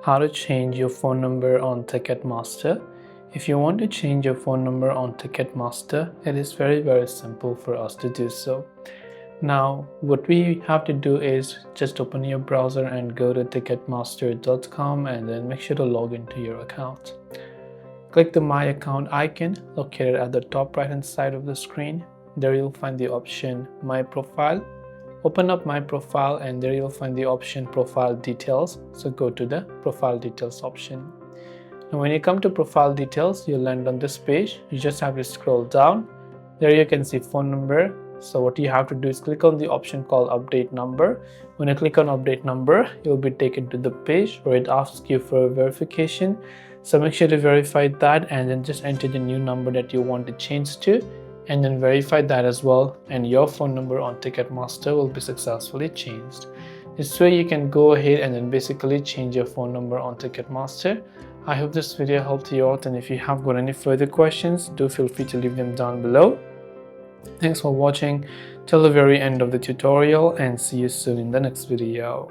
how to change your phone number on Ticketmaster. If you want to change your phone number on Ticketmaster, it is very simple for us to do so. Now, what we have to do is just open your browser and go to ticketmaster.com and then make sure to log into your account. Click the My Account icon located at the top right hand side of the screen. There you'll find the option My Profile. Open up My Profile and there you'll find the option Profile Details. So go to the Profile Details option. Now when you come to Profile Details, you'll land on this page. You just have to scroll down. There you can see phone number. So what you have to do is click on the option called Update Number. When you click on Update Number, you'll be taken to the page where it asks you for a verification. So make sure to verify that and then just enter the new number that you want to change to and then verify that as well, and your phone number on Ticketmaster will be successfully changed. This way you can go ahead and then basically change your phone number on Ticketmaster. I hope this video helped you out, and if you have got any further questions, do feel free to leave them down below. Thanks for watching till the very end of the tutorial and see you soon in the next video.